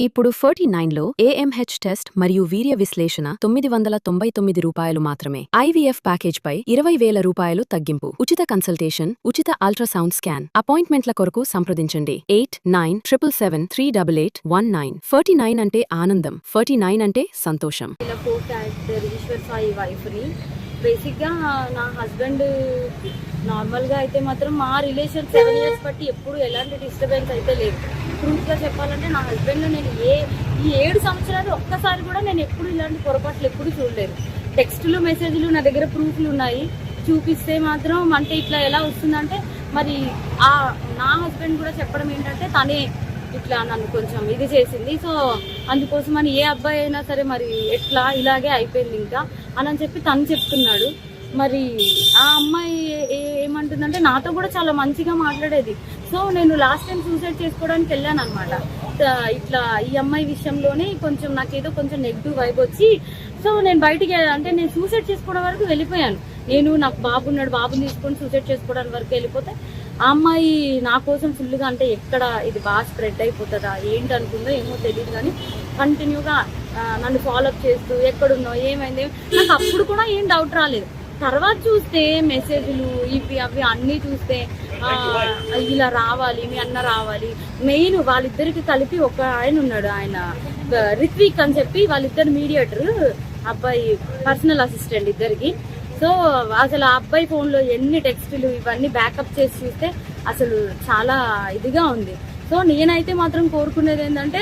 ఇప్పుడు 49లో AMH test మరియు వీర్య విశ్లేషణ ₹999 మాత్రమే. IVF ప్యాకేజ్పై ₹20,000 తగ్గింపు. ఉచిత కన్సల్టేషన్, ఉచిత అల్ట్రాసౌండ్ స్కాన్. అపాయింట్మెంట్ల కొరకు సంప్రదించండి 8977778819. 49 అంటే ఆనందం, 49 అంటే సంతోషం. బేసిక్ గా నా హస్బెండ్ నార్మల్ గా అయితే మాత్రం మా రిలేషన్ 7 years బట్టి ఎప్పుడు ఎలాంటి డిస్టర్బెన్స్ అయితే లేదు. ట్రూత్ గా చెప్పాలంటే నా హస్బెండ్ నేను ఈ 7 సంవత్సరాలు ఒక్కసారి కూడా నేను ఎప్పుడు ఇలాంటి పొరపాట్లు ఎప్పుడు చూడలేదు. టెక్స్టులు, మెసేజ్లు నా దగ్గర ప్రూఫ్లు ఉన్నాయి. చూపిస్తే మాత్రం అంటే ఇట్లా ఎలా వస్తుందంటే మరి నా హస్బెండ్ కూడా చెప్పడం ఏంటంటే తనే ఇట్లా నన్ను కొంచెం ఇది చేసింది. సో అందుకోసం అని ఏ అబ్బాయి అయినా సరే మరి ఎట్లా ఇలాగే అయిపోయింది ఇంకా అని చెప్పి తను చెప్తున్నాడు. మరి ఆ అమ్మాయి ఏమంటుందంటే నాతో కూడా చాలా మంచిగా మాట్లాడేది. సో నేను లాస్ట్ టైం సూసైడ్ చేసుకోవడానికి వెళ్ళాను అనమాట. ఇట్లా ఈ అమ్మాయి విషయంలోనే కొంచెం నాకేదో కొంచెం నెగిటివ్ వైబ్ వచ్చి సో నేను బయటికి అంటే నేను సూసైడ్ చేసుకోవడం వరకు వెళ్ళిపోయాను. నాకు బాబున్నాడు, బాబుని తీసుకొని సూసైడ్ చేసుకోవడానికి వరకు వెళ్ళిపోతే ఆ అమ్మాయి నా కోసం ఫుల్గా అంటే ఎక్కడ ఇది బాగా స్ప్రెడ్ అయిపోతుందా ఏంటి అనుకుందో ఏమో తెలియదు, కానీ కంటిన్యూగా నన్ను ఫాలోఅప్ చేస్తూ ఎక్కడున్నావు ఏమైంది నాకు అప్పుడు కూడా ఏం డౌట్ రాలేదు. తర్వాత చూస్తే మెసేజ్లు ఇవి అవి అన్నీ చూస్తే ఇలా రావాలి, మీ అన్న రావాలి. మెయిన్ వాళ్ళిద్దరికి కలిపి ఒక ఆయన ఉన్నాడు, ఆయన రిత్విక్ అని చెప్పి వాళ్ళిద్దరు మీడియేటర్, అబ్బాయి పర్సనల్ అసిస్టెంట్ ఇద్దరికి. సో అసలు ఆ అబ్బాయి ఫోన్లో ఎన్ని టెక్స్టులు ఇవన్నీ బ్యాకప్ చేసి చూస్తే అసలు చాలా ఇదిగా ఉంది. సో నేనైతే మాత్రం కోరుకునేది ఏంటంటే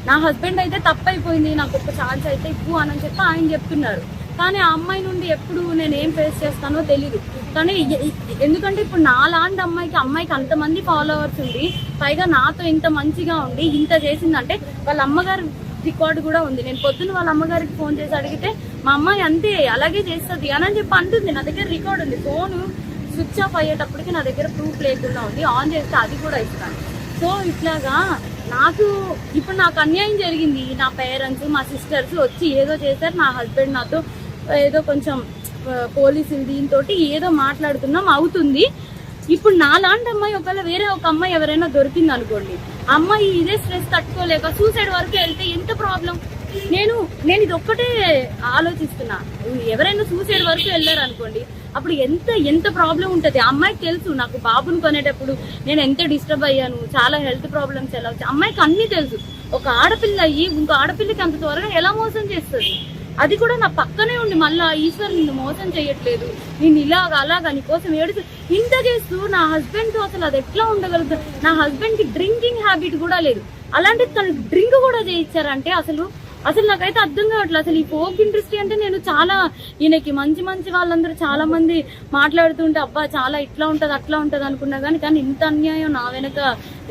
నా హస్బెండ్ అయితే తప్పైపోయింది, నాకు ఒక ఛాన్స్ అయితే ఇవ్వు అని చెప్పి ఆయన చెప్తున్నారు. కానీ ఆ అమ్మాయి నుండి ఎప్పుడు నేను ఏం ఫేస్ చేస్తానో తెలీదు. కానీ ఎందుకంటే ఇప్పుడు నాలాంటి అమ్మాయికి అంతమంది ఫాలోవర్స్ ఉండి పైగా నాతో ఇంత మంచిగా ఉండి ఇంత చేసిందంటే వాళ్ళ అమ్మగారు రికార్డు కూడా ఉంది. నేను పొద్దున్న వాళ్ళ అమ్మగారికి ఫోన్ చేసి అడిగితే మా అమ్మాయి అంతే అలాగే చేస్తుంది అని చెప్పి అంటుంది. నా దగ్గర రికార్డు ఉంది. ఫోన్ స్విచ్ ఆఫ్ అయ్యేటప్పటికి నా దగ్గర ప్రూఫ్ లేకుండా ఉంది. ఆన్ చేస్తే అది కూడా ఇస్తాను. సో ఇట్లాగా ఇప్పుడు నాకు అన్యాయం జరిగింది. నా పేరెంట్స్, మా సిస్టర్స్ వచ్చి ఏదో చేశారు. నా హస్బెండ్ నాతో ఏదో కొంచెం పోలీసులు దీంతో ఏదో మాట్లాడుతున్నాం అవుతుంది. ఇప్పుడు నాలాంటి అమ్మాయి ఒకవేళ వేరే ఒక అమ్మాయి ఎవరైనా దొరికింది అనుకోండి, అమ్మాయి ఇదే స్ట్రెస్ తట్టుకోలేక సూసైడ్ వరకు వెళ్తే ఎంత ప్రాబ్లం. నేను ఇది ఒక్కటే ఆలోచిస్తున్నా. ఎవరైనా సూసైడ్ వరకు వెళ్ళారు అనుకోండి, అప్పుడు ఎంత ప్రాబ్లం ఉంటుంది. అమ్మాయికి తెలుసు నాకు బాబుని కొనేటప్పుడు నేను ఎంత డిస్టర్బ్ అయ్యాను, చాలా హెల్త్ ప్రాబ్లమ్స్ ఎలా వచ్చాయి అమ్మాయికి అన్నీ తెలుసు. ఒక ఆడపిల్ల అయ్యి ఇంకో ఆడపిల్లకి అంత త్వరగా ఎలా మోసం చేస్తుంది. అది కూడా నా పక్కనే ఉండి మళ్ళా ఈశ్వర్ నిన్ను మోసం చేయట్లేదు, నేను అలాగా నీకోసం ఏడుచు ఇంత చేస్తూ నా హస్బెండ్తో అసలు అది ఎట్లా ఉండగలుగుతుంది. నా హస్బెండ్కి డ్రింకింగ్ హ్యాబిట్ కూడా లేదు, అలాంటి తను డ్రింక్ కూడా చేయించారంటే అసలు నాకైతే అర్థం కావట్లేదు. అసలు ఈ ఫోక్ ఇండస్ట్రీ అంటే నేను చాలా ఈయనకి మంచి వాళ్ళందరూ చాలా మంది మాట్లాడుతుంటే అబ్బా చాలా ఇట్లా ఉంటుంది అట్లా ఉంటుంది అనుకున్నా కానీ ఇంత అన్యాయం నా వెనక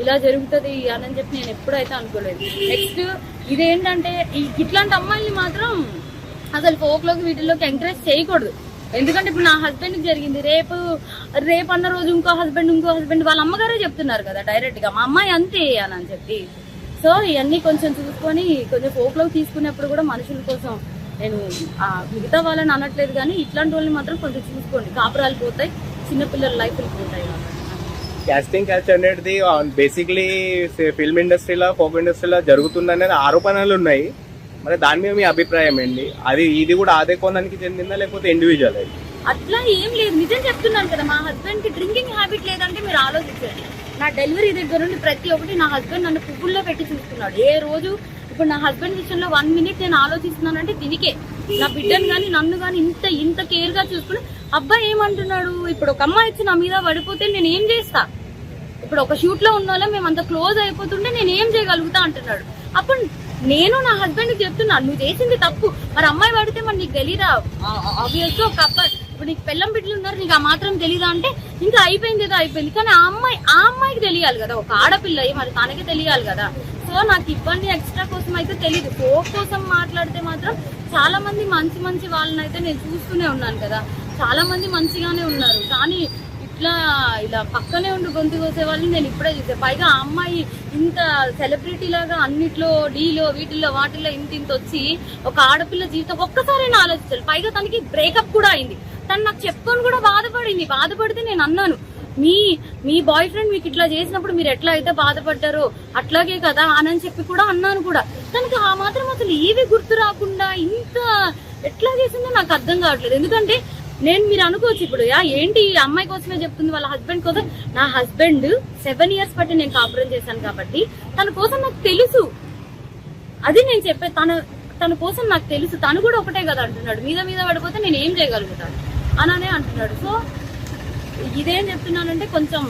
ఇలా జరుగుతుంది అని చెప్పి నేను ఎప్పుడైతే అనుకోలేదు. నెక్స్ట్ ఇదేంటంటే ఇట్లాంటి అమ్మాయిని మాత్రం అసలు ఫోక్లోకి వీటిల్లోకి ఎంకరేజ్ చేయకూడదు. ఎందుకంటే ఇప్పుడు నా హస్బెండ్కి జరిగింది, రేపు అన్న రోజు ఇంకో హస్బెండ్ వాళ్ళ అమ్మగారే చెప్తున్నారు కదా డైరెక్ట్ గా మా అమ్మాయి అంతే అని చెప్పి. సో ఇవన్నీ కొంచెం చూసుకొని కొంచెం ఫోక్లోకి తీసుకునేప్పుడు కూడా మనుషుల కోసం నేను మిగతా వాళ్ళని అనట్లేదు, కానీ ఇట్లాంటి వాళ్ళని మాత్రం కొంచెం చూసుకోండి. కాపురాలు పోతాయి, చిన్నపిల్లల లైఫ్లు పోతాయి. క్యాస్టింగ్ కల్చర్ అనేది బేసిక్లీ ఫిల్మ్ ఇండస్ట్రీలో, ఫోక్ ఇండస్ట్రీలో జరుగుతుందనేది ఆరోపణలు ఉన్నాయి. మరి దాని మీద మీ అభిప్రాయం ఏంటి? ఇది కూడా అదే కోణానికి చెందిందా లేకపోతే ఇండివిజువల్? అట్లా ఏం లేదు, నిజం చెప్తున్నాను కదా. మా హస్బెండ్ కి డ్రింకింగ్ హ్యాబిట్ లేదంటే మీరు ఆలోచించండి. నా డెలివరీ దగ్గర నుండి ప్రతి ఒక్కటి నా హస్బెండ్ నన్ను పువ్వుల్లో పెట్టి చూస్తున్నాడు. ఏ రోజు ఇప్పుడు నా హస్బెండ్ విషయంలో 1 minute నేను ఆలోచిస్తున్నానంటే దీనికే. నా బిడ్డను కానీ నన్ను కానీ ఇంత కేర్ గా చూసుకుని అబ్బాయి ఏమంటున్నాడు, ఇప్పుడు ఒక అమ్మాయి వచ్చి నా మీద పడిపోతే నేను ఏం చేస్తా, ఇప్పుడు ఒక షూట్ లో ఉన్న వాళ్ళం మేము అంత క్లోజ్ అయిపోతుంటే నేను ఏం చేయగలుగుతా అంటున్నాడు. అప్పుడు నేను నా హస్బెండ్ కి చెప్తున్నా నువ్వు చేసింది తప్పు, మరి అమ్మాయి పడితే మరి నీకు తెలీదా? ఆబ్వియస్ గా ఒక అబ్బాయి ఇప్పుడు నీకు పెళ్ళం బిడ్డలు ఉన్నారు, నీకు ఆ మాత్రం తెలీదా అంటే ఇంకా అయిపోయింది ఏదో అయిపోయింది. కానీ ఆ అమ్మాయికి తెలియాలి కదా, ఒక ఆడపిల్ల మరి తనకి తెలియాలి కదా. సో నాకు ఇబ్బంది ఎక్స్ట్రా కోసం అయితే తెలియదు. ఫోక్ కోసం మాట్లాడితే మాత్రం చాలా మంది మంచి వాళ్ళని అయితే నేను చూస్తూనే ఉన్నాను కదా, చాలా మంది మంచిగానే ఉన్నారు. కానీ ఇలా పక్కనే ఉండి గొంతు కోసే వాళ్ళని నేను ఇప్పుడే చూసే. పైగా ఆ అమ్మాయి ఇంత సెలబ్రిటీ లాగా అన్నిట్లో డీలో వీటిల్లో వాటిల్లో ఇంత వచ్చి ఒక ఆడపిల్ల జీవితం ఒక్కసారైనా ఆలోచించాలి. పైగా తనకి బ్రేకప్ కూడా అయింది. తను నాకు చెప్పుకొని కూడా బాధపడితే నేను అన్నాను మీ బాయ్ ఫ్రెండ్ మీకు ఇట్లా చేసినప్పుడు మీరు ఎట్లా అయితే బాధపడ్డారో అట్లాగే కదా అని చెప్పి కూడా అన్నాను కూడా. తనకి ఆ మాత్రం అసలు ఏవి గుర్తు రాకుండా ఇంత ఎట్లా చేసిందో నాకు అర్థం కావట్లేదు. ఎందుకంటే మీరు అనుకోవచ్చు ఇప్పుడు ఏంటి ఈ అమ్మాయి కోసమే చెప్తుంది వాళ్ళ హస్బెండ్ కోసం. నా హస్బెండ్ 7 years బట్టి నేను కాపురం చేశాను కాబట్టి తన కోసం నాకు తెలుసు. అది నేను చెప్పే తన కోసం నాకు తెలుసు. తను కూడా ఒకటే కదా అంటున్నాడు, మీద పడిపోతే నేను ఏం చేయగలుగుతాను అననే అంటున్నాడు. సో ఇదేం చెప్తున్నానంటే కొంచెం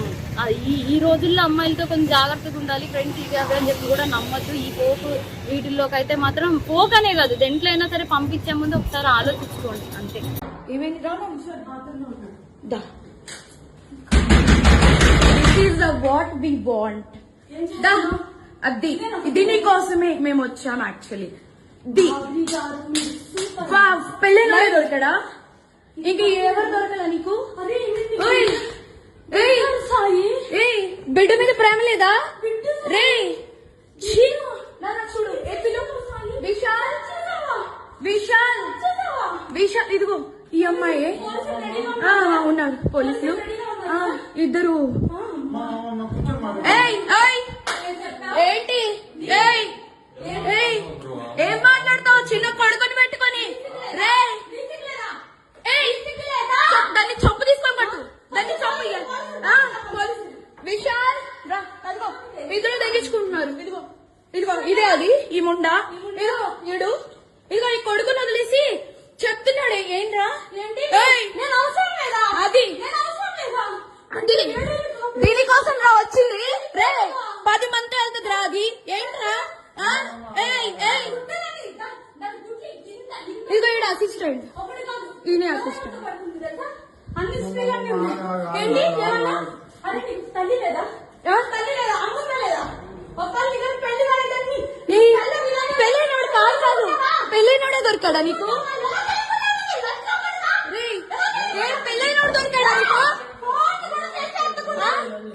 ఈ రోజుల్లో అమ్మాయిలతో కొంచెం జాగ్రత్తగా ఉండాలి. ఫ్రెండ్స్ ఇవి అవి అని చెప్పి కూడా నమ్మద్దు. ఈ పోకు వీటిల్లోకి అయితే మాత్రం పోకనే కాదు, దేంట్లో అయినా సరే పంపించే ముందు ఒకసారి ఆలోచించుకోండి అంతే. వాట్ వి వాంట్ అది ఇది నీకోసమే మేము వచ్చాం. యాక్చువల్లీ పెళ్ళైన దొరకడా? ఇంక ఎవరు దొరకలా నీకు? బిడ్డ మీద ప్రేమ లేదా రే? చూడు విశాల్ విశాల్ విశాల్ ఇదిగో ఈ అమ్మాయి ఉన్నారు పోలీసులు ఇద్దరు. ఏంటి ఏం మాట్లాడతావు చిన్న కొడుకుని పెట్టుకొని? రే దాన్ని చొప్పు తీసుకొని పట్టు, దాన్ని చొప్పు. విశాల్ రా, అదిగో ఇద్దరు తగ్గించుకుంటున్నారు. ఇదిగో ఇదిగో ఇదే అది ఈ ముండా. ఇదిగో ఇడు ఇదిగో ఈ కొడుకుని వదిలేసి చెప్తున్నాడే ఏంట్రా? అది దీనికోసం రా వచ్చింది. రే 10 మంది వెళ్తుంది రా. అది ఏంట్రా? ఇదిగో ఈడ అసిస్టెంట్, ఈయనే అసిస్టెంట్. పెళ్ళైనోడు కాదు, పెళ్ళైనోడే దొరికాడా నీకు? పెళ్ళైనోడు దొరికాడా నీకు?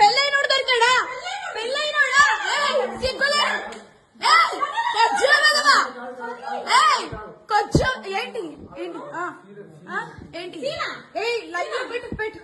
పెళ్ళైనోడు దొరికాడా? పెళ్ళైనోడా? సిగ్గులే కొంచెం ఏంటి ఏంటి ఏంటి లైట్ పెట్టు పెట్టు